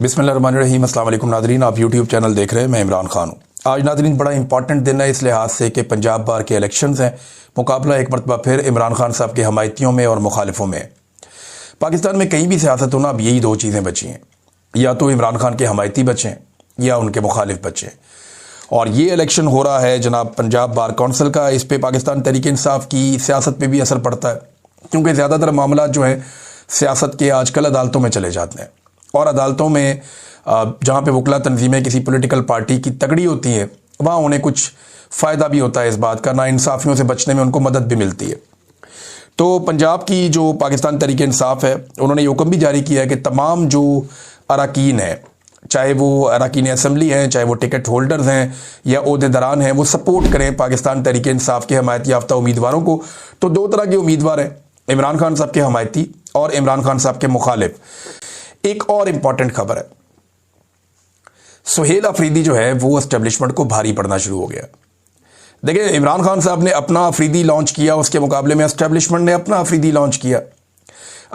बिस्मिल्लाहिर्रहमानिर्रहीम। अस्सलाम वालेकुम नाज़रीन, आप यूट्यूब चैनल देख रहे हैं। मैं इमरान खान हूँ। आज नाज़रीन बड़ा इंपॉर्टेंट दिन है इस लिहाज से कि पंजाब बार के इलेक्शंस हैं। मुकाबला एक मरतबा फिर इमरान खान साहब के हमायतियों में और मुखालिफों में। पाकिस्तान में कहीं भी सियासत हो ना, अब यही दो चीज़ें बची हैं, या तो इमरान खान के हमायती बचें या उनके मुखालिफ बचें। और ये इलेक्शन हो रहा है जनाब पंजाब बार कौंसिल का। इस पर पाकिस्तान तहरीक इंसाफ की सियासत पर भी असर पड़ता है, क्योंकि ज़्यादातर मामला जो है सियासत के आजकल अदालतों में चले जाते हैं। और अदालतों में जहाँ पे वकला तंजीमें किसी पॉलिटिकल पार्टी की तगड़ी होती हैं, वहाँ उन्हें कुछ फ़ायदा भी होता है इस बात का, नाइंसाफ़ियों से बचने में उनको मदद भी मिलती है। तो पंजाब की जो पाकिस्तान तहरीक इंसाफ है, उन्होंने ये हुक्म भी जारी किया है कि तमाम जो अरकान हैं, चाहे वो अरकान असम्बली हैं, चाहे वो टिकट होल्डर्स हैं या ओहदेदारान हैं, वो सपोर्ट करें पाकिस्तान तहरीक इंसाफ के हमायत याफ्ता उम्मीदवारों को। तो दो तरह के उम्मीदवार हैं, इमरान खान साहब के हमायती और इमरान खान साहब के मुखालिफ। एक और इम्पॉर्टेंट खबर है, सुहेल अफरीदी जो है वो एस्टेब्लिशमेंट को भारी पड़ना शुरू हो गया। देखिए, इमरान खान साहब ने अपना अफरीदी लॉन्च किया, उसके मुकाबले में एस्टेब्लिशमेंट ने अपना अफरीदी लॉन्च किया।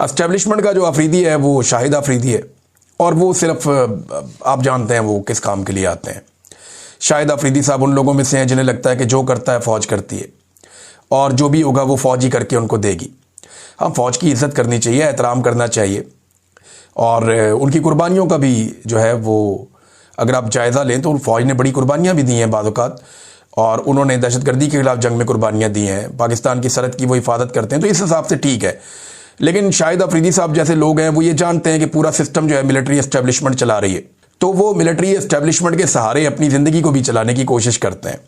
एस्टेब्लिशमेंट का जो अफरीदी है वो शाहिद अफरीदी है, और वो सिर्फ आप जानते हैं वो किस काम के लिए आते हैं। शाहिद अफरीदी साहब उन लोगों में से हैं जिन्हें लगता है कि जो करता है फ़ौज करती है, और जो भी होगा वो फ़ौज ही करके उनको देगी। हम फ़ौज की इज़्ज़त करनी चाहिए, एहतराम करना चाहिए, और उनकी कुर्बानियों का भी जो है वो अगर आप जायज़ा लें तो फ़ौज ने बड़ी कुर्बानियाँ भी दी हैं बाज़ औक़ात, और उन्होंने दहशतगर्दी के ख़िलाफ़ जंग में कुर्बानियाँ दी हैं, पाकिस्तान की सरहद की वो हिफाजत करते हैं, तो इस हिसाब से ठीक है। लेकिन शाहिद अफरीदी साहब जैसे लोग हैं वो ये जानते हैं कि पूरा सिस्टम जो है मिलिट्री एस्टेब्लिशमेंट चला रही है, तो वो मिलिट्री एस्टेब्लिशमेंट के सहारे अपनी ज़िंदगी को भी चलाने की कोशिश करते हैं।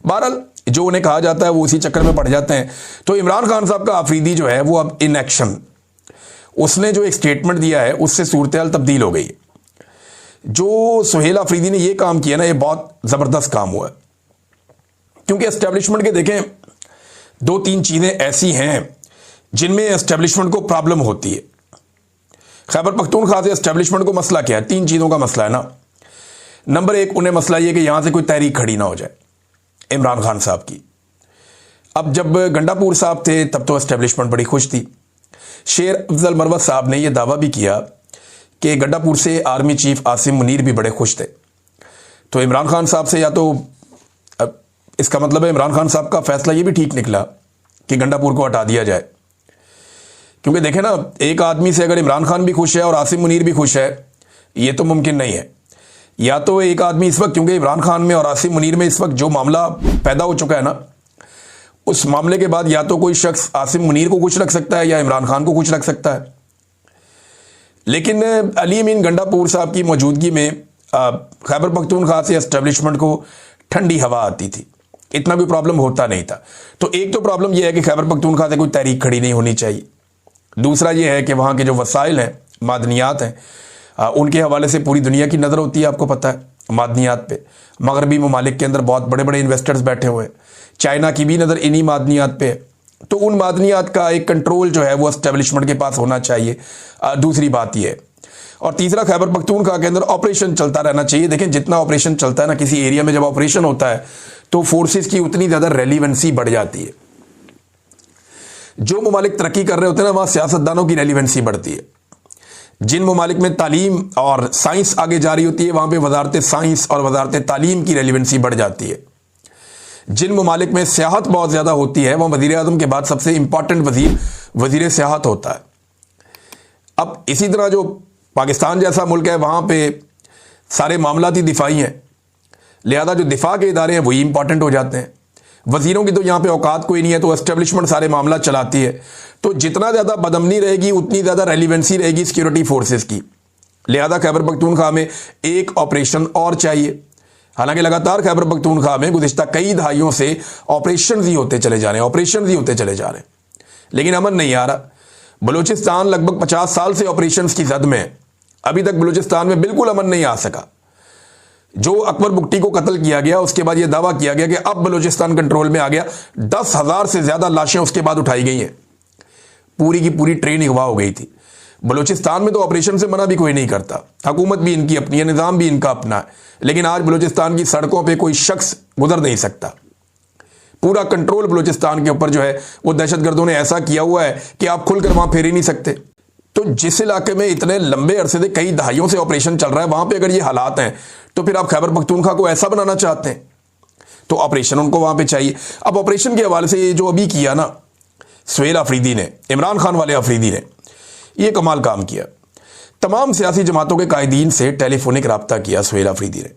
बहरहाल जो उन्हें कहा जाता है वो उसी चक्कर में पड़ जाते हैं। तो इमरान खान साहब का अफरीदी जो है वो अब इन एक्शन, उसने जो एक स्टेटमेंट दिया है उससे सूरत हाल तब्दील हो गई है। जो सुहेल अफरीदी ने ये काम किया ना, ये बहुत ज़बरदस्त काम हुआ है, क्योंकि एस्टेब्लिशमेंट के देखें दो तीन चीज़ें ऐसी हैं जिनमें एस्टेब्लिशमेंट को प्रॉब्लम होती है। खैबर पख्तूनख्वा से एस्टेब्लिशमेंट को मसला क्या है? तीन चीज़ों का मसला है ना। नंबर एक, उन्हें मसला ये कि यहां से कोई तहरीक खड़ी ना हो जाए इमरान खान साहब की। अब जब गंडापुर साहब थे तब तो एस्टेब्लिशमेंट बड़ी खुश थी। शेर अफजल मरवत साहब ने यह दावा भी किया कि गंडापुर से आर्मी चीफ आसिम मुनीर भी बड़े खुश थे। तो इमरान खान साहब से, या तो इसका मतलब है इमरान खान साहब का फैसला ये भी ठीक निकला कि गंडापुर को हटा दिया जाए, क्योंकि देखें ना, एक आदमी से अगर इमरान खान भी खुश है और आसिम मुनीर भी खुश है, ये तो मुमकिन नहीं है। या तो एक आदमी इस वक्त, क्योंकि इमरान खान में और आसिम मुनीर में इस वक्त जो मामला पैदा हो चुका है ना, उस मामले के बाद या तो कोई शख्स आसिम मुनीर को खुश रख सकता है या इमरान खान को खुश रख सकता है। लेकिन अली अमीन गंडापुर साहब की मौजूदगी में खैबर पख्तूनख्वा से एस्टेब्लिशमेंट को ठंडी हवा आती थी, इतना कोई प्रॉब्लम होता नहीं था। तो एक तो प्रॉब्लम यह है कि खैबर पख्तूनख्वा से कोई तहरीक खड़ी नहीं होनी चाहिए। दूसरा यह है कि वहाँ के जो वसाइल हैं, मादनियात हैं, उनके हवाले से पूरी दुनिया की नज़र होती है। आपको पता है मादनियात पे मगरबी ममालिक के अंदर बहुत बड़े बड़े इन्वेस्टर्स बैठे हुए हैं, चाइना की भी नज़र इन्हीं मादनियात पे है। तो उन मादनियात का एक कंट्रोल जो है वो एस्टेब्लिशमेंट के पास होना चाहिए। दूसरी बात यह है, और तीसरा, खैबर पख्तूनख्वा के अंदर ऑपरेशन चलता रहना चाहिए। देखें, जितना ऑपरेशन चलता है ना, किसी एरिया में जब ऑपरेशन होता है तो फोर्सेस की उतनी ज़्यादा रेलिवेंसी बढ़ जाती है। जो ममालिक तरक्की कर रहे होते हैं ना, वहाँ सियासतदानों की रेलिवेंसी बढ़ती है। जिन ममालिक में तालीम और साइंस आगे जा रही होती है, वहाँ पे वजारत साइंस और वजारत तालीम की रेलिवेंसी बढ़ जाती है। जिन ममालिक में सियाहत बहुत ज़्यादा होती है, वहाँ वज़ीर आज़म के बाद सबसे इंपॉर्टेंट वज़ीर सियाहत होता है। अब इसी तरह जो पाकिस्तान जैसा मुल्क है, वहाँ पे सारे मामलाती दिफाई हैं, लिहाजा जो दिफा के इदारे हैं वही इंपॉर्टेंट हो जाते हैं। वज़ीरों की तो यहाँ पे औकात कोई नहीं है, तो एस्टेब्लिशमेंट सारे मामला चलाती है। तो जितना ज़्यादा बदअमनी रहेगी उतनी ज़्यादा रेलिवेंसी रहेगी सिक्योरिटी फोर्सेस की। लिहाजा खैबर पख्तूनख्वा में एक ऑपरेशन और चाहिए। हालांकि लगातार खैबर पख्तूनख्वा में गुज़िश्ता कई दहाइयों से ऑपरेशन ही होते चले जा रहे हैं, लेकिन अमन नहीं आ रहा। बलूचिस्तान लगभग 50 साल से ऑपरेशन की जद में है, अभी तक बलूचिस्तान में बिल्कुल अमन नहीं आ सका। जो अकबर बुगटी को कत्ल किया गया, उसके बाद यह दावा किया गया कि अब बलूचिस्तान कंट्रोल में आ गया। 10,000 से ज्यादा लाशें उसके बाद उठाई गई हैं, पूरी की पूरी ट्रेन अगवा हो गई थी। बलूचिस्तान में तो ऑपरेशन से मना भी कोई नहीं करता, हुकूमत भी इनकी अपनी है, निज़ाम भी इनका अपना है, लेकिन आज बलूचिस्तान की सड़कों पर कोई शख्स गुजर नहीं सकता। पूरा कंट्रोल बलूचिस्तान के ऊपर जो है वो दहशतगर्दों ने ऐसा किया हुआ है कि आप खुलकर वहां फेर ही नहीं सकते। तो तो जिस इलाके में इतने लंबे अरसे से कई दहाइयों से ऑपरेशन चल रहा है, वहां पे अगर ये हालात हैं तो फिर आप खैबर पख्तूनख्वा को ऐसा बनाना चाहते हैं, तो ऑपरेशन उनको वहां पे चाहिए। अब ऑपरेशन के हवाले से ये जो अभी किया ना सुहेल अफरीदी ने, इमरान खान वाले अफरीदी ने, ये कमाल काम किया। तमाम सियासी जमातों के कायदीन से टेलीफोनिक रब्ता किया सुहेल अफरीदी ने।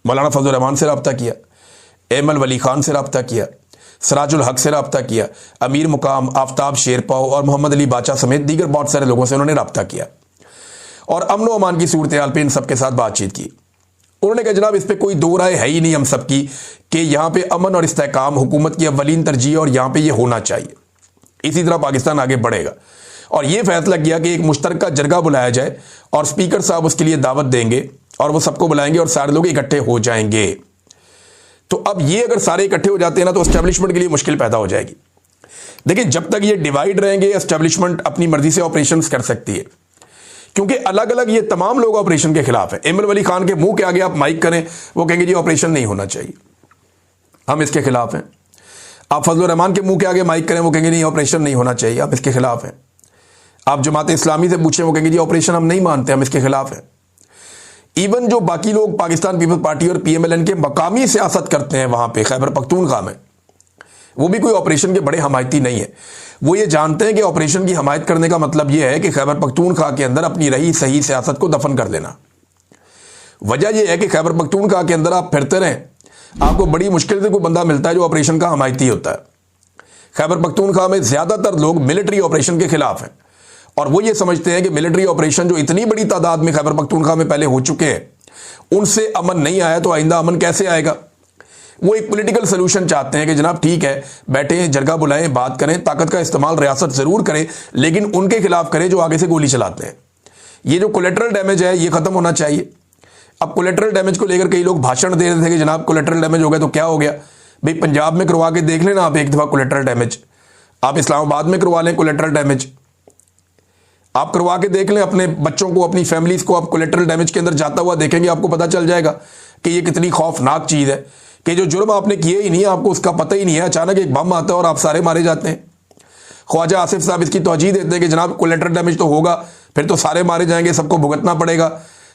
मौलाना फजल रहमान से रब्ता किया, एमल वली खान से रब्ता किया, सराजुल हक से रब्ता किया, अमीर मुकाम, आफ्ताब शेरपाव और मोहम्मद अली बाचा समेत दीगर बहुत सारे लोगों से उन्होंने रब्ता किया और अमन व अमान की सूरत हाल पर इन सबके साथ बातचीत की। उन्होंने कहा जनाब इस पर कोई दो राय है ही नहीं हम सबकी कि यहाँ पे अमन और इस्तेहकाम हुकूमत की अव्वलीन तरजीह और यहाँ पे ये होना चाहिए, इसी तरह पाकिस्तान आगे बढ़ेगा। और ये फैसला किया कि एक मुश्तरका जरगा बुलाया जाए और स्पीकर साहब उसके लिए दावत देंगे और वो सबको बुलाएंगे और सारे लोग इकट्ठे हो जाएंगे। तो अब ये अगर सारे इकट्ठे हो जाते हैं ना तो एस्टेब्लिशमेंट के लिए मुश्किल पैदा हो जाएगी। देखिए जब तक ये डिवाइड रहेंगे एस्टेब्लिशमेंट अपनी मर्जी से ऑपरेशंस कर सकती है, क्योंकि अलग अलग ये तमाम लोग ऑपरेशन के खिलाफ है। इमरान वली खान के मुंह के आगे आप माइक करें, वो कहेंगे जी ऑपरेशन नहीं होना चाहिए, हम इसके खिलाफ हैं। आप फजल रहमान के मुंह के आगे माइक करें, वो कहेंगे नहीं ऑपरेशन नहीं होना चाहिए, आप इसके खिलाफ हैं। आप जमात इस्लामी से पूछें, वो कहेंगे जी ऑपरेशन हम नहीं मानते, हम इसके खिलाफ हैं। इवन जो बाकी लोग पाकिस्तान पीपल्स पार्टी और PMLN के मकामी सियासत करते हैं वहां पे खैबर पख्तूनख्वा में, वो भी कोई ऑपरेशन के बड़े हमायती नहीं है। वो ये जानते हैं कि ऑपरेशन की हमायत करने का मतलब ये है कि खैबर पख्तूनख्वा के अंदर अपनी रही सही सियासत को दफन कर देना। वजह यह है कि खैबर पख्तूनख्वा के अंदर आप फिरते रहें, आपको बड़ी मुश्किल से कोई बंदा मिलता है जो ऑपरेशन का हमायती होता है। खैबर पख्तूनख्वा में ज्यादातर लोग मिलिट्री ऑपरेशन के खिलाफ हैं और वो ये समझते हैं कि मिलिट्री ऑपरेशन जो इतनी बड़ी तादाद में खैबर पख्तूनख्वा में पहले हो चुके हैं, उनसे अमन नहीं आया तो आइंदा अमन कैसे आएगा। वो एक पॉलिटिकल सोल्यूशन चाहते हैं कि जनाब ठीक है बैठे जरगा बुलाएं, बात करें, ताकत का इस्तेमाल रियासत जरूर करे लेकिन उनके खिलाफ करे जो आगे से गोली चलाते हैं। ये जो कोलेटरल डैमेज है ये खत्म होना चाहिए। अब कोलेटरल डैमेज को लेकर कई लोग भाषण दे रहे थे कि जनाब कोलेटरल डैमेज हो गया तो क्या हो गया। भाई पंजाब में करवा के देख लेना आप एक दफा कोलेटरल डैमेज, आप इस्लामाबाद में करवा लें कोलेटरल डैमेज, आप करवा के देख लें अपने बच्चों को, अपनी फैमिलीज को, आप कोलेटरल डैमेज के अंदर जाता हुआ देखेंगे, आपको पता चल जाएगा कि ये कितनी खौफनाक चीज है कि जो जुर्म आपने किए ही नहीं है आपको उसका पता ही नहीं है, अचानक एक बम आता है और आप सारे मारे जाते हैं। ख्वाजा आसिफ साहब इसकी तौजीह देते हैं कि जनाब कोलेटरल डैमेज तो होगा, फिर तो सारे मारे जाएंगे, सबको भुगतना पड़ेगा।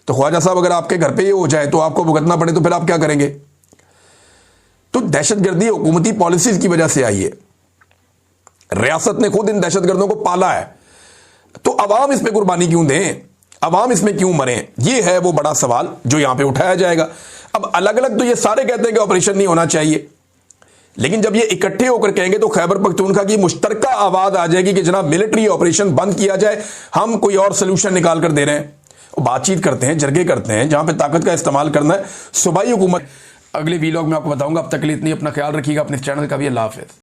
तो ख्वाजा साहब अगर आपके घर पे ये हो जाए तो आपको भुगतना पड़े तो फिर आप क्या करेंगे। तो दहशतगर्दी हुकूमती पॉलिसीज की वजह से आई है, रियासत ने खुद इन दहशतगर्दों को पाला है, तो अवाम इसमें कुर्बानी क्यों दें, अवाम इसमें क्यों मरें, ये है वो बड़ा सवाल जो यहां पे उठाया जाएगा। अब अलग अलग तो ये सारे कहते हैं कि ऑपरेशन नहीं होना चाहिए, लेकिन जब ये इकट्ठे होकर कहेंगे तो खैबर पख्तूनख्वा की मुश्तरका आवाज आ जाएगी कि जनाब मिलिट्री ऑपरेशन बंद किया जाए, हम कोई और सोल्यूशन निकाल कर दे रहे हैं। बातचीत करते हैं, जरगे करते हैं, जहां पे ताकत का इस्तेमाल करना है सूबाई हुकूमत। अगले वीलॉग में आपको बताऊंगा। अब तक के लिए इतनी, अपना ख्याल रखिएगा, अपने चैनल का भी। अल्लाह हाफिज़।